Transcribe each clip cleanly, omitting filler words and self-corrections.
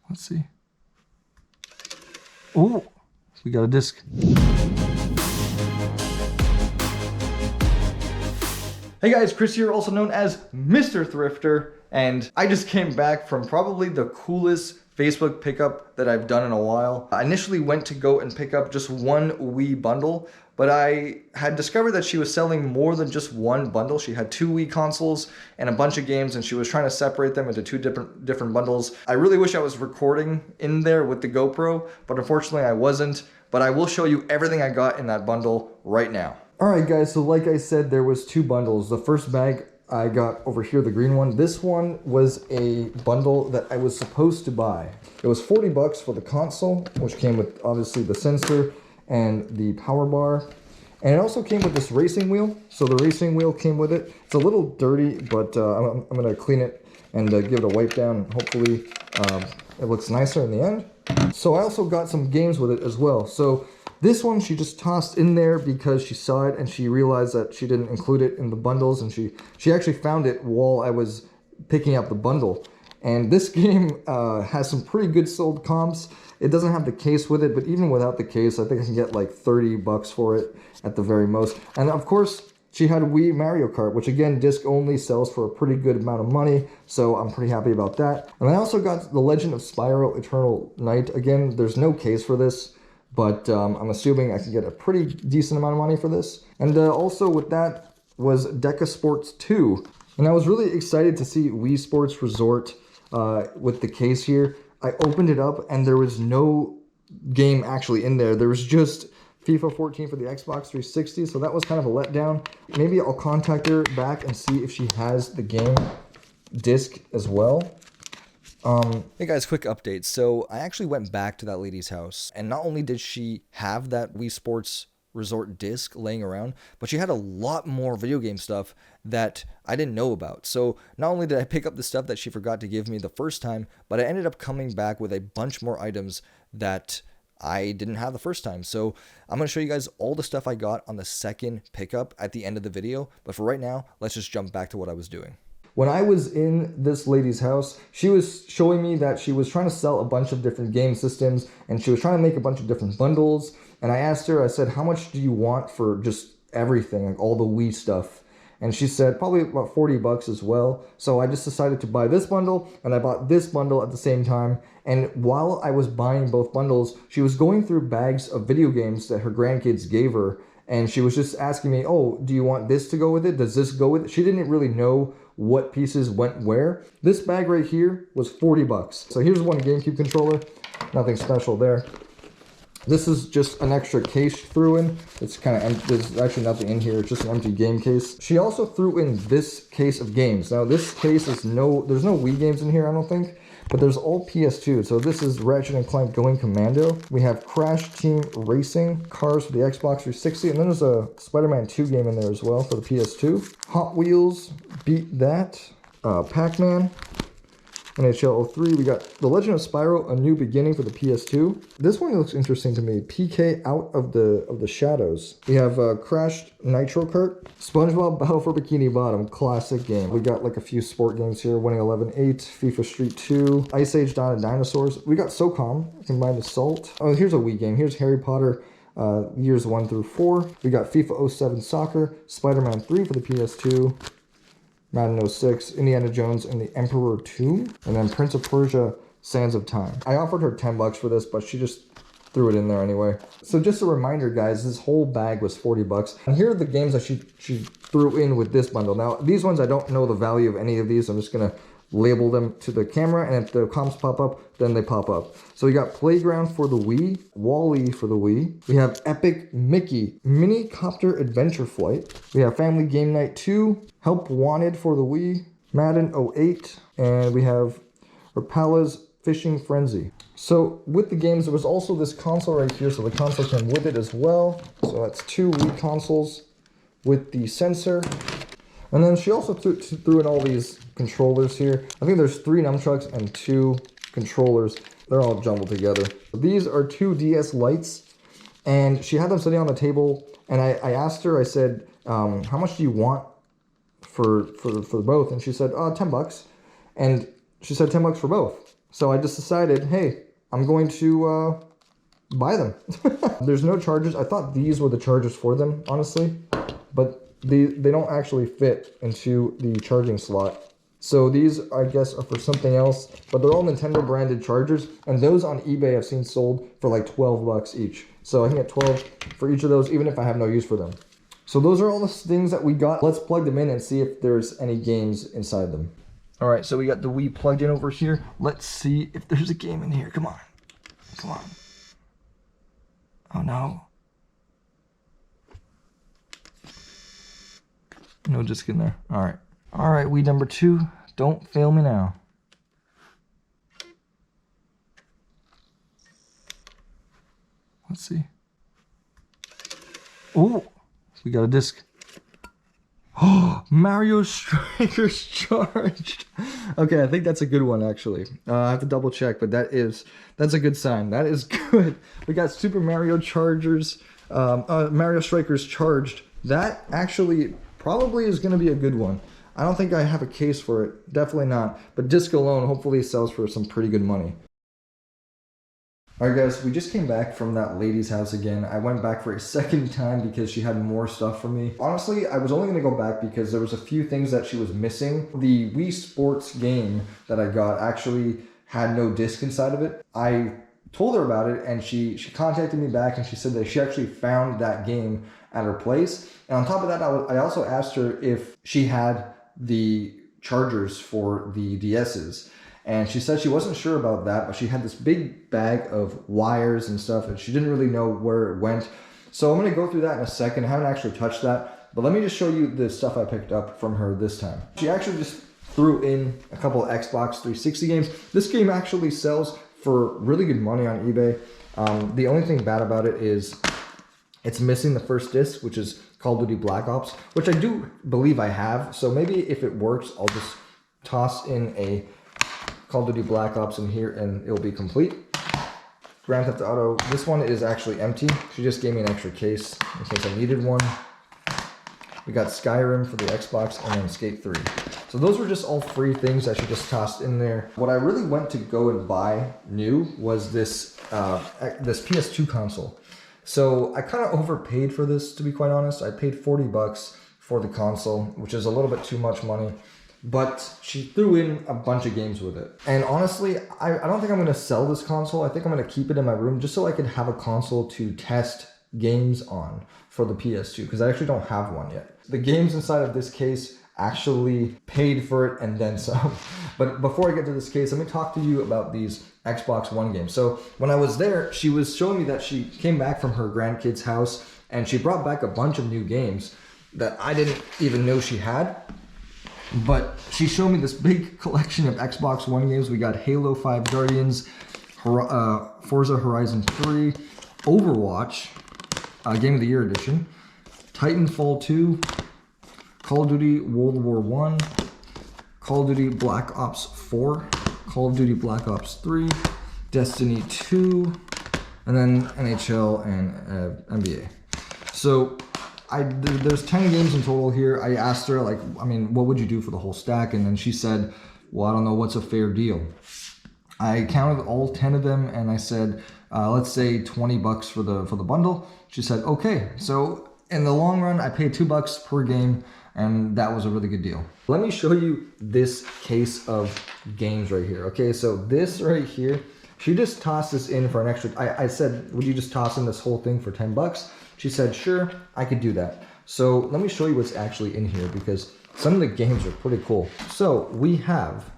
Let's see. Oh, we got a disc. Hey guys, Chris here, also known as Mr. Thrifter, and I just came back from probably the coolest Facebook pickup that I've done in a while. I initially went to go and pick up just one Wii bundle, but I had discovered that she was selling more than just one bundle. She had 2 Wii consoles and a bunch of games, and she was trying to separate them into 2 different bundles. I really wish I was recording in there with the GoPro, but unfortunately I wasn't. But I will show you everything I got in that bundle right now. Alright guys, so like I said, there was 2 bundles. The first bag I got over here, the green one. This one was a bundle that I was supposed to buy. It was 40 bucks for the console, which came with obviously the sensor and the power bar. And it also came with this racing wheel. So the racing wheel came with it. It's a little dirty, but I'm going to clean it and give it a wipe down. Hopefully it looks nicer in the end. So I also got some games with it as well. So this one she just tossed in there because she saw it and she realized that she didn't include it in the bundles, and she actually found it while I was picking up the bundle. And this game has some pretty good sold comps. It doesn't have the case with it, but even without the case, I think I can get like 30 bucks for it at the very most. And of course, she had Wii Mario Kart, which again, disc only sells for a pretty good amount of money, so I'm pretty happy about that. And I also got The Legend of Spyro Eternal Night. Again, there's no case for this, but I'm assuming I can get a pretty decent amount of money for this. And also with that was Deca Sports 2. And I was really excited to see Wii Sports Resort with the case here. I opened it up and there was no game actually in there. There was just FIFA 14 for the Xbox 360, so that was kind of a letdown. Maybe I'll contact her back and see if she has the game disc as well. Hey guys, quick update. So I actually went back to that lady's house, and not only did she have that Wii Sports Resort disc laying around, but she had a lot more video game stuff that I didn't know about. So not only did I pick up the stuff that she forgot to give me the first time, but I ended up coming back with a bunch more items that I didn't have the first time. So I'm going to show you guys all the stuff I got on the second pickup at the end of the video. But for right now, let's just jump back to what I was doing. When I was in this lady's house, she was showing me that she was trying to sell a bunch of different game systems, and she was trying to make a bunch of different bundles. And I asked her, I said, how much do you want for just everything, like all the Wii stuff? And she said probably about 40 bucks as well. So I just decided to buy this bundle, and I bought this bundle at the same time. And while I was buying both bundles, she was going through bags of video games that her grandkids gave her. And she was just asking me, oh, do you want this to go with it? Does this go with it? She didn't really know what pieces went where. This bag right here was 40 bucks. So here's one GameCube controller. Nothing special there. This is just an extra case she threw in. It's kind of empty. There's actually nothing in here. It's just an empty game case. She also threw in this case of games. Now this case is there's no Wii games in here, I don't think. But there's all PS2. So this is Ratchet & Clank Going Commando. We have Crash Team Racing, Cars for the Xbox 360. And then there's a Spider-Man 2 game in there as well for the PS2. Hot Wheels, Beat That, Pac-Man, NHL 03. We got The Legend of Spyro, A New Beginning for the PS2. This one looks interesting to me. PK Out of the Shadows. We have Crash Nitro Kart, SpongeBob Battle for Bikini Bottom, classic game. We got like a few sport games here. Winning 11-8, FIFA Street 2, Ice Age Dawn of Dinosaurs. We got SOCOM, combined with Salt. Oh, here's a Wii game. Here's Harry Potter years 1 through 4. We got FIFA 07 Soccer, Spider-Man 3 for the PS2. Madden 06, Indiana Jones and the Emperor Tomb, and then Prince of Persia, Sands of Time. I offered her 10 bucks for this, but she just threw it in there anyway. So just a reminder, guys, this whole bag was 40 bucks. And here are the games that she threw in with this bundle. Now, these ones, I don't know the value of any of these. I'm just going to label them to the camera, and if the comps pop up, then they pop up. So we got Playground for the Wii, Wall-E for the Wii. We have Epic Mickey, Mini Copter Adventure Flight. We have Family Game Night 2, Help Wanted for the Wii, Madden 08, and we have Rapala's Fishing Frenzy. So with the games, there was also this console right here, so the console came with it as well. So that's 2 Wii consoles with the sensor. And then she also threw in all these controllers here. I think there's 3 nunchucks and 2 controllers. They're all jumbled together. These are 2 DS Lites, and she had them sitting on the table. And I asked her, I said, how much do you want for both? And she said, 10 bucks. And she said 10 bucks for both. So I just decided, hey, I'm going to buy them. There's no chargers. I thought these were the chargers for them, honestly, but they don't actually fit into the charging slot. So these, I guess, are for something else, but they're all Nintendo branded chargers, and those on eBay I've seen sold for like 12 bucks each. So I can get 12 for each of those, even if I have no use for them. So those are all the things that we got. Let's plug them in and see if there's any games inside them. All right, so we got the Wii plugged in over here. Let's see if there's a game in here. Come on. Come on. Oh, no. No disc in there. All right. All right, Wii number 2. Don't fail me now. Let's see. Oh, we got a disc. Oh, Mario Striker's charged. Okay, I think that's a good one, actually. I have to double check, but that's a good sign. That is good. We got Super Mario Chargers, Mario Strikers charged. That actually probably is going to be a good one. I don't think I have a case for it. Definitely not. But disc alone hopefully sells for some pretty good money. Alright guys, we just came back from that lady's house again. I went back for a second time because she had more stuff for me. Honestly, I was only going to go back because there was a few things that she was missing. The Wii Sports game that I got actually had no disc inside of it. I told her about it and she contacted me back and she said that she actually found that game at her place. And on top of that, I also asked her if she had the chargers for the DS's. And she said she wasn't sure about that, but she had this big bag of wires and stuff, and she didn't really know where it went. So I'm going to go through that in a second. I haven't actually touched that, but let me just show you the stuff I picked up from her this time. She actually just threw in a couple of Xbox 360 games. This game actually sells for really good money on eBay. The only thing bad about it is it's missing the first disc, which is Call of Duty Black Ops, which I do believe I have. So maybe if it works, I'll just toss in a Call of Duty Black Ops in here and it'll be complete. Grand Theft Auto, this one is actually empty. She just gave me an extra case in case I needed one. We got Skyrim for the Xbox and then Skate 3. So those were just all free things that she just tossed in there. What I really went to go and buy new was this PS2 console. So I kind of overpaid for this, to be quite honest. I paid 40 bucks for the console, which is a little bit too much money. But she threw in a bunch of games with it. And honestly, I don't think I'm going to sell this console. I think I'm going to keep it in my room just so I can have a console to test games on for the PS2, because I actually don't have one yet. The games inside of this case actually paid for it and then some. But before I get to this case, let me talk to you about these Xbox One games. So when I was there, she was showing me that she came back from her grandkid's house and she brought back a bunch of new games that I didn't even know she had. But she showed me this big collection of Xbox One games. We got Halo 5 Guardians, Forza Horizon 3, Overwatch, Game of the Year edition, Titanfall 2, Call of Duty World War 1, Call of Duty Black Ops 4, Call of Duty Black Ops 3, Destiny 2, and then NHL and NBA. So there's 10 games in total here. I asked her, like, I mean, what would you do for the whole stack? And then she said, well, I don't know, what's a fair deal? I counted all 10 of them and I said, let's say 20 bucks for the bundle. She said, okay. So in the long run, I paid $2 per game and that was a really good deal. Let me show you this case of games right here. Okay, so this right here, she just tossed this in for an extra, I said, would you just toss in this whole thing for 10 bucks? She said, sure, I could do that. So let me show you what's actually in here because some of the games are pretty cool. So we have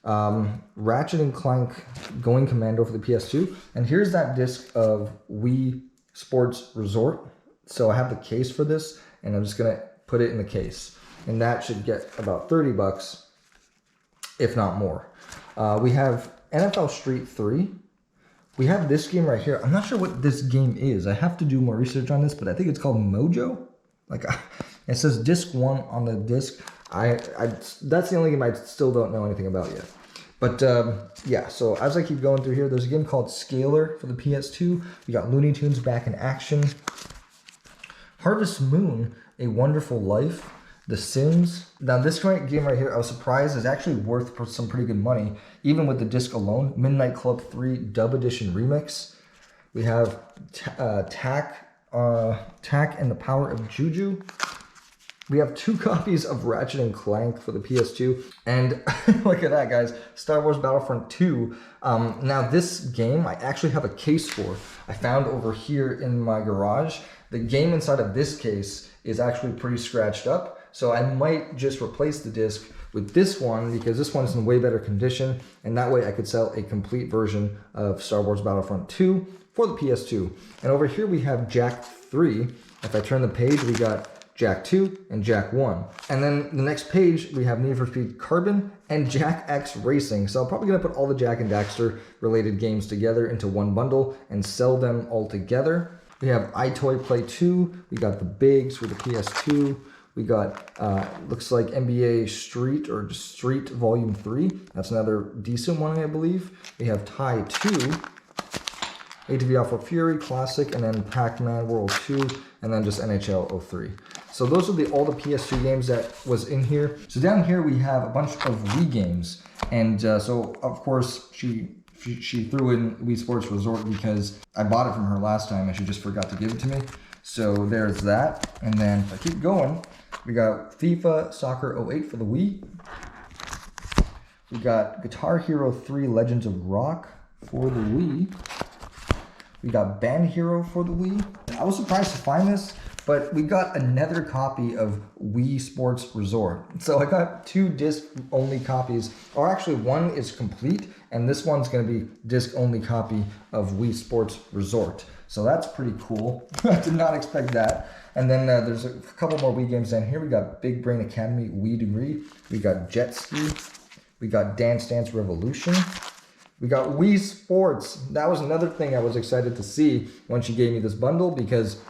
Ratchet and Clank Going Commando for the PS2. And here's that disc of Wii Sports Resort. So I have the case for this and I'm just gonna put it in the case. And that should get about 30 bucks, if not more. We have NFL Street 3. We have this game right here. I'm not sure what this game is. I have to do more research on this, but I think it's called Mojo. Like, it says disc 1 on the disc. That's the only game I still don't know anything about yet. But yeah, so as I keep going through here, there's a game called Scalar for the PS2. We got Looney Tunes Back in Action. Harvest Moon, A Wonderful Life. The Sims. Now this game right here, I was surprised, is actually worth some pretty good money, even with the disc alone. Midnight Club 3 Dub Edition Remix. We have Tack and the Power of Juju. We have 2 copies of Ratchet and Clank for the PS2. And look at that, guys. Star Wars Battlefront 2. Now this game, I actually have a case for. I found over here in my garage. The game inside of this case is actually pretty scratched up. So I might just replace the disc with this one because this one's in way better condition. And that way I could sell a complete version of Star Wars Battlefront 2 for the PS2. And over here we have Jack 3. If I turn the page, we got Jack 2 and Jack 1. And then the next page, we have Need for Speed Carbon and Jack X Racing. So I'm probably gonna put all the Jack and Daxter related games together into one bundle and sell them all together. We have iToy Play 2. We got the Bigs for the PS2. We got, looks like NBA Street or Street Volume 3. That's another decent one, I believe. We have Tie 2. ATV Alpha Fury Classic, and then Pac-Man World 2, and then just NHL 03. So those are all the PS2 games that was in here. So down here we have a bunch of Wii games, and so of course she threw in Wii Sports Resort because I bought it from her last time and she just forgot to give it to me. So there's that, and then if I keep going, we got FIFA Soccer 08 for the Wii. We got Guitar Hero 3 Legends of Rock for the Wii. We got Band Hero for the Wii. I was surprised to find this, but we got another copy of Wii Sports Resort. So I got 2 disc-only copies, or actually one is complete, and this one's gonna be disc-only copy of Wii Sports Resort. So that's pretty cool. I did not expect that. And then there's a couple more Wii games down here. We got Big Brain Academy Wii Degree. We got Jet Ski. We got Dance Dance Revolution. We got Wii Sports. That was another thing I was excited to see when she gave me this bundle because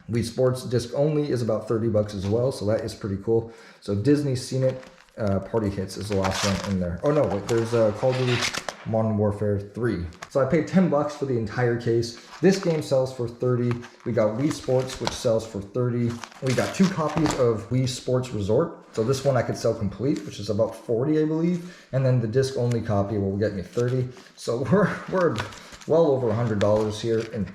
Wii Sports disc only is about 30 bucks as well, so that is pretty cool. So Disney's Seen It Party Hits is the last one in there. Oh no, wait, there's Call of Duty Modern Warfare 3. So I paid 10 bucks for the entire case. This game sells for 30. We got Wii Sports, which sells for 30. We got 2 copies of Wii Sports Resort. So this one I could sell complete, which is about 40, I believe. And then the disc only copy will get me 30. So we're well over $100 here in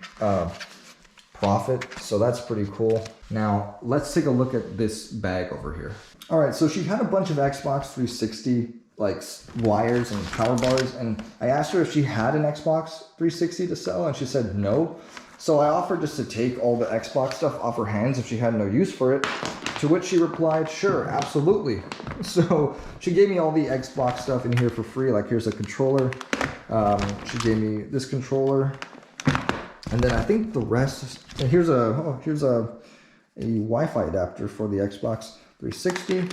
profit. So that's pretty cool. Now let's take a look at this bag over here. All right, so she had a bunch of Xbox 360 like wires and power bars, and I asked her if she had an Xbox 360 to sell, and she said no. So I offered just to take all the Xbox stuff off her hands if she had no use for it, to which she replied, sure, absolutely. So she gave me all the Xbox stuff in here for free. Like here's a controller. She gave me this controller, and then I think the rest, and here's a Wi-Fi adapter for the Xbox 360.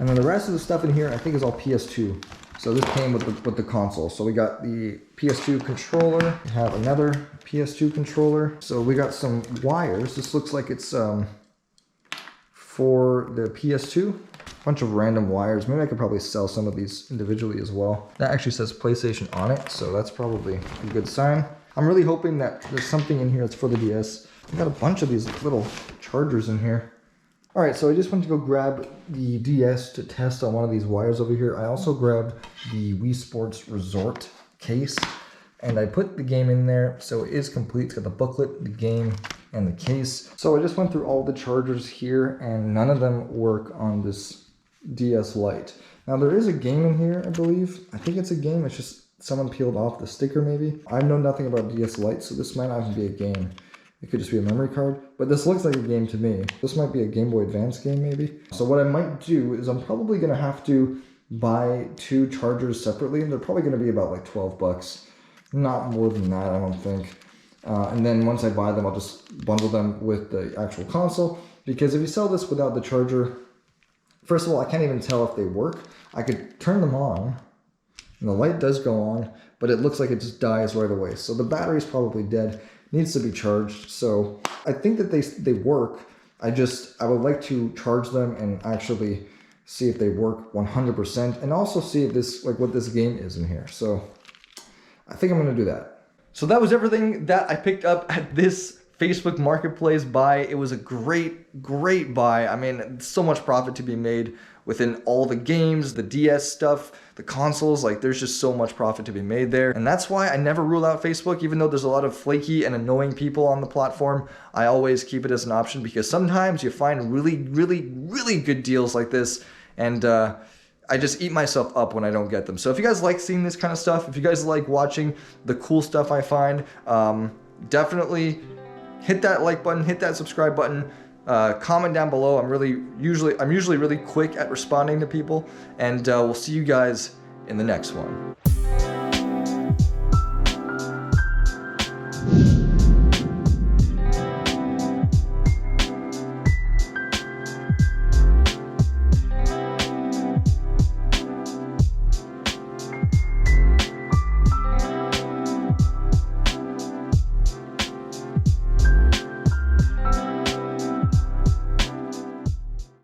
And then the rest of the stuff in here, I think, is all PS2. So this came with the console. So we got the PS2 controller. We have another PS2 controller. So we got some wires. This looks like it's for the PS2. A bunch of random wires. Maybe I could probably sell some of these individually as well. That actually says PlayStation on it, so that's probably a good sign. I'm really hoping that there's something in here that's for the DS. We got a bunch of these little chargers in here. All right, so I just went to go grab the DS to test on one of these wires over here. I also grabbed the Wii Sports Resort case, and I put the game in there, so it is complete. It's got the booklet, the game, and the case. So I just went through all the chargers here, and none of them work on this DS Lite. Now there is a game in here, I believe. I think it's a game. It's just someone peeled off the sticker, maybe. I know nothing about DS Lite, so this might not even be a game. It could just be a memory card, but this looks like a game to me. This might be a Game Boy Advance game, maybe. So what I might do is I'm probably gonna have to buy 2 chargers separately, and they're probably gonna be about like 12 bucks. Not more than that, I don't think. And then once I buy them, I'll just bundle them with the actual console, because if you sell this without the charger, first of all, I can't even tell if they work. I could turn them on, and the light does go on, but it looks like it just dies right away. So the battery's probably dead. Needs to be charged. So I think that they work. I would like to charge them and actually see if they work 100%, and also see if this, like, what this game is in here. So I think I'm gonna do that. So that was everything that I picked up at this Facebook Marketplace buy. It was a great buy. I mean, so much profit to be made within all the games, the DS stuff, the consoles. Like, there's just so much profit to be made there. And that's why I never rule out Facebook, even though there's a lot of flaky and annoying people on the platform. I always keep it as an option because sometimes you find really good deals like this, and I just eat myself up when I don't get them. So if you guys like seeing this kind of stuff, if you guys like watching the cool stuff I find, definitely hit that like button, hit that subscribe button, comment down below. I'm usually really quick at responding to people, and we'll see you guys in the next one.